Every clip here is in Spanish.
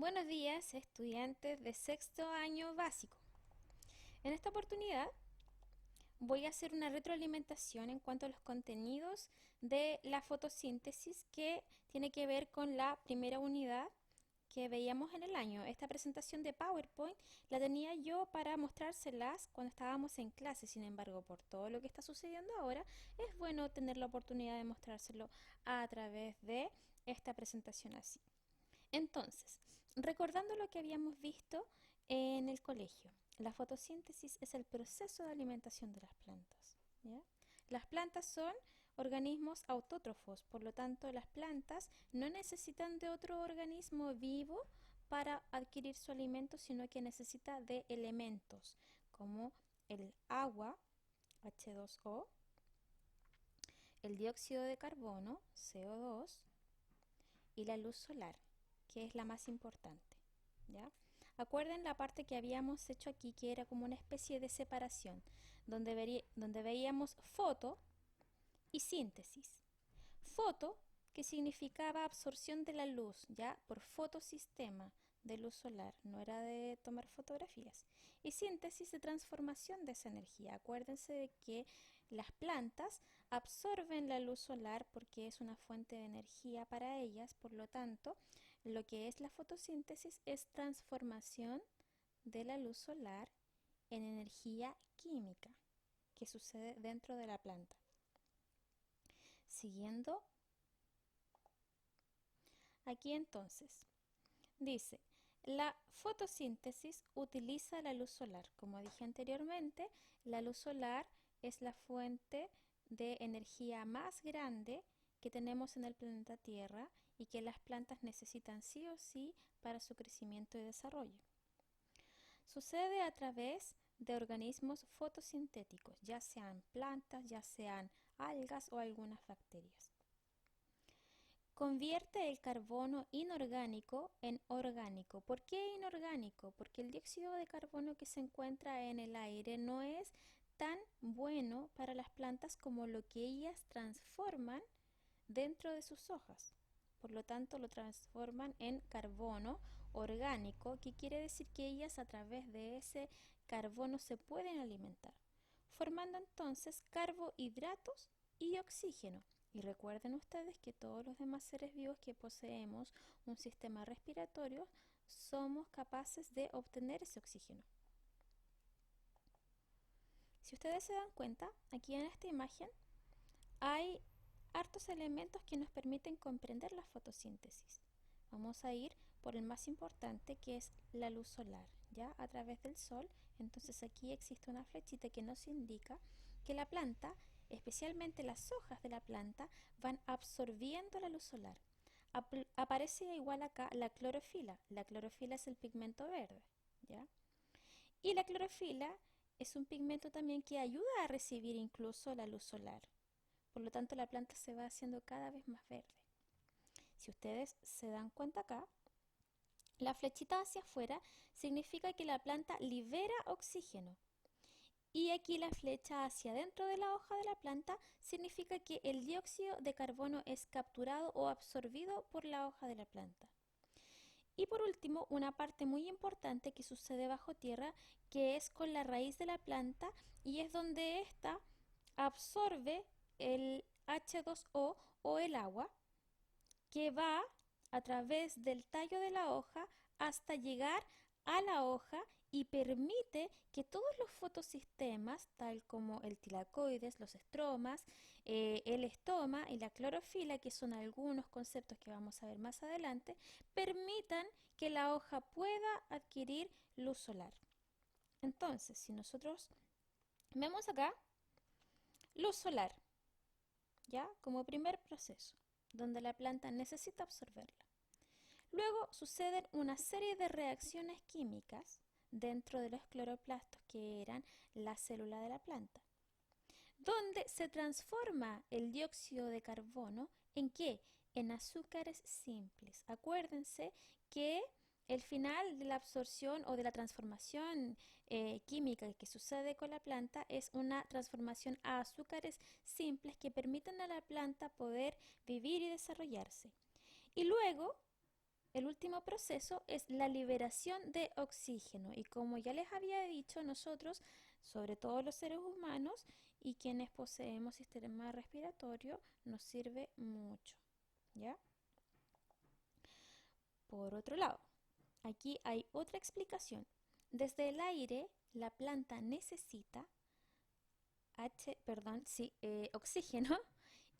Buenos días, estudiantes de sexto año básico. En esta oportunidad voy a hacer una retroalimentación en cuanto a los contenidos de la fotosíntesis que tiene que ver con la primera unidad que veíamos en el año. Esta presentación de PowerPoint la tenía yo para mostrárselas cuando estábamos en clase. Sin embargo, por todo lo que está sucediendo ahora, es bueno tener la oportunidad de mostrárselo a través de esta presentación así. Entonces, recordando lo que habíamos visto en el colegio, la fotosíntesis es el proceso de alimentación de las plantas. ¿Ya? Las plantas son organismos autótrofos, por lo tanto las plantas no necesitan de otro organismo vivo para adquirir su alimento, sino que necesita de elementos como el agua, H2O, el dióxido de carbono, CO2, y la luz solar, que es la más importante. ¿Ya? Acuerden la parte que habíamos hecho aquí, que era como una especie de separación, donde veíamos foto y síntesis. Foto, que significaba absorción de la luz, ya por fotosistema de luz solar, no era de tomar fotografías. Y síntesis de transformación de esa energía. Acuérdense de que las plantas absorben la luz solar porque es una fuente de energía para ellas, por lo tanto, lo que es la fotosíntesis es transformación de la luz solar en energía química que sucede dentro de la planta. Siguiendo aquí entonces, dice, la fotosíntesis utiliza la luz solar. Como dije anteriormente, la luz solar es la fuente de energía más grande que tenemos en el planeta Tierra y que las plantas necesitan sí o sí para su crecimiento y desarrollo. Sucede a través de organismos fotosintéticos, ya sean plantas, ya sean algas o algunas bacterias. Convierte el carbono inorgánico en orgánico. ¿Por qué inorgánico? Porque el dióxido de carbono que se encuentra en el aire no es tan bueno para las plantas como lo que ellas transforman dentro de sus hojas. Por lo tanto, lo transforman en carbono orgánico, que quiere decir que ellas a través de ese carbono se pueden alimentar, formando entonces carbohidratos y oxígeno. Y recuerden ustedes que todos los demás seres vivos que poseemos un sistema respiratorio somos capaces de obtener ese oxígeno. Si ustedes se dan cuenta, aquí en esta imagen hay hartos elementos que nos permiten comprender la fotosíntesis. Vamos a ir por el más importante, que es la luz solar, ¿ya? A través del sol. Entonces aquí existe una flechita que nos indica que la planta, especialmente las hojas de la planta, van absorbiendo la luz solar. Aparece igual acá la clorofila. La clorofila es el pigmento verde, ¿ya? Y la clorofila es un pigmento también que ayuda a recibir incluso la luz solar. Por lo tanto, la planta se va haciendo cada vez más verde. Si ustedes se dan cuenta acá, la flechita hacia afuera significa que la planta libera oxígeno. Y aquí la flecha hacia adentro de la hoja de la planta significa que el dióxido de carbono es capturado o absorbido por la hoja de la planta. Y por último, una parte muy importante que sucede bajo tierra, que es con la raíz de la planta y es donde ésta absorbe el H2O o el agua que va a través del tallo de la hoja hasta llegar a la hoja y permite que todos los fotosistemas, tal como el tilacoides, los estromas, el estoma y la clorofila, que son algunos conceptos que vamos a ver más adelante, permitan que la hoja pueda adquirir luz solar. Entonces, si nosotros vemos acá, luz solar, ¿ya? Como primer proceso, donde la planta necesita absorberla. Luego suceden una serie de reacciones químicas dentro de los cloroplastos, que eran la célula de la planta, donde se transforma el dióxido de carbono ¿en qué? En azúcares simples. Acuérdense que el final de la absorción o de la transformación química que sucede con la planta es una transformación a azúcares simples que permiten a la planta poder vivir y desarrollarse. Y luego El último proceso es la liberación de oxígeno y como ya les había dicho, nosotros, sobre todo los seres humanos y quienes poseemos sistema respiratorio, nos sirve mucho, ¿ya? Por otro lado, aquí hay otra explicación. Desde el aire, la planta necesita oxígeno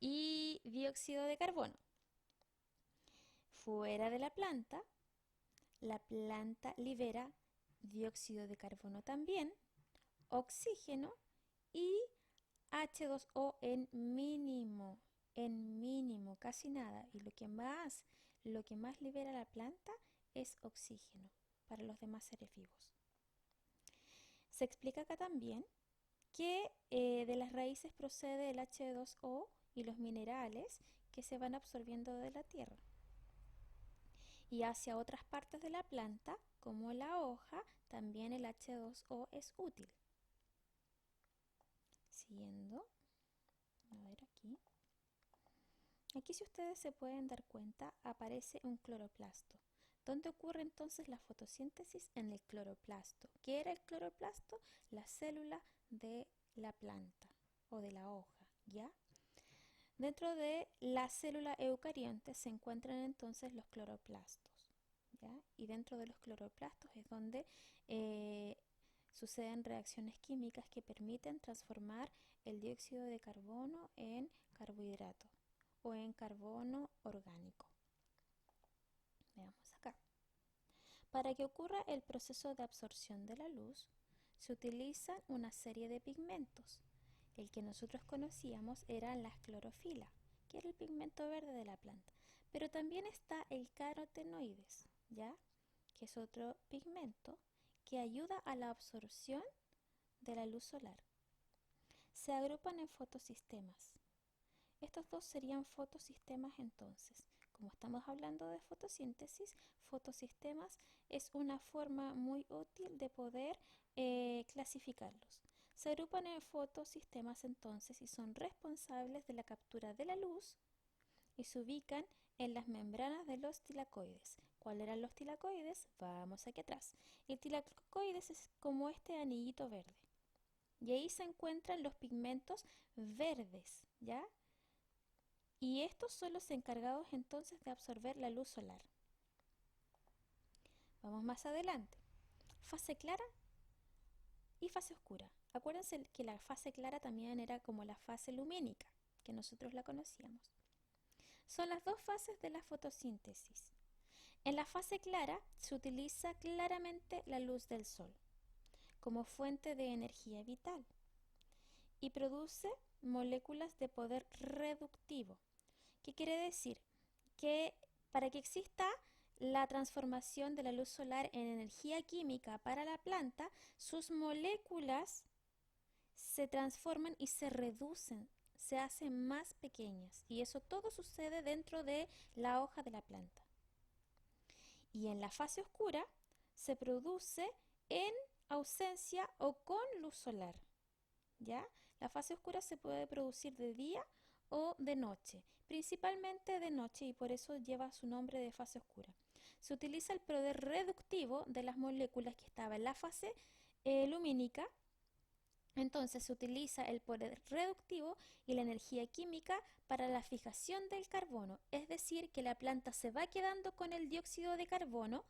y dióxido de carbono. Fuera de la planta libera dióxido de carbono también, oxígeno y H2O en mínimo, casi nada. Y lo que más libera la planta es oxígeno para los demás seres vivos. Se explica acá también que de las raíces procede el H2O y los minerales que se van absorbiendo de la tierra. Y hacia otras partes de la planta, como la hoja, también el H2O es útil. Siguiendo, a ver aquí. Aquí, si ustedes se pueden dar cuenta, aparece un cloroplasto. ¿Dónde ocurre entonces la fotosíntesis? En el cloroplasto. ¿Qué era el cloroplasto? La célula de la planta o de la hoja, ¿ya? Dentro de la célula eucarionte se encuentran entonces los cloroplastos, ¿ya? Y dentro de los cloroplastos es donde suceden reacciones químicas que permiten transformar el dióxido de carbono en carbohidrato o en carbono orgánico. Veamos acá. Para que ocurra el proceso de absorción de la luz, se utilizan una serie de pigmentos. El que nosotros conocíamos era la clorofila, que era el pigmento verde de la planta. Pero también está el carotenoides, ¿ya? Que es otro pigmento que ayuda a la absorción de la luz solar. Se agrupan en fotosistemas. Estos dos serían fotosistemas entonces. Como estamos hablando de fotosíntesis, fotosistemas es una forma muy útil de poder clasificarlos. Se agrupan en fotosistemas entonces y son responsables de la captura de la luz y se ubican en las membranas de los tilacoides. ¿Cuáles eran los tilacoides? Vamos aquí atrás. El tilacoides es como este anillito verde. Y ahí se encuentran los pigmentos verdes, ¿ya? Y estos son los encargados entonces de absorber la luz solar. Vamos más adelante. Fase clara y fase oscura. Acuérdense que la fase clara también era como la fase lumínica, que nosotros la conocíamos. Son las dos fases de la fotosíntesis. En la fase clara se utiliza claramente la luz del sol como fuente de energía vital y produce moléculas de poder reductivo. ¿Qué quiere decir? Que para que exista la transformación de la luz solar en energía química para la planta, sus moléculas se transforman y se reducen, se hacen más pequeñas. Y eso todo sucede dentro de la hoja de la planta. Y en la fase oscura se produce en ausencia o con luz solar, ¿ya? La fase oscura se puede producir de día o de noche, principalmente de noche y por eso lleva su nombre de fase oscura. Se utiliza el poder reductivo de las moléculas que estaba en la fase lumínica. Entonces se utiliza el poder reductivo y la energía química para la fijación del carbono, es decir, que la planta se va quedando con el dióxido de carbono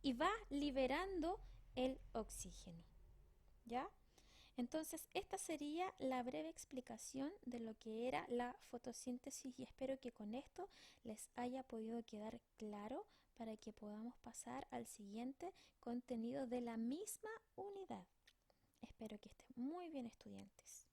y va liberando el oxígeno, ¿ya? Entonces, esta sería la breve explicación de lo que era la fotosíntesis y espero que con esto les haya podido quedar claro para que podamos pasar al siguiente contenido de la misma unidad. Espero que estén muy bien, estudiantes.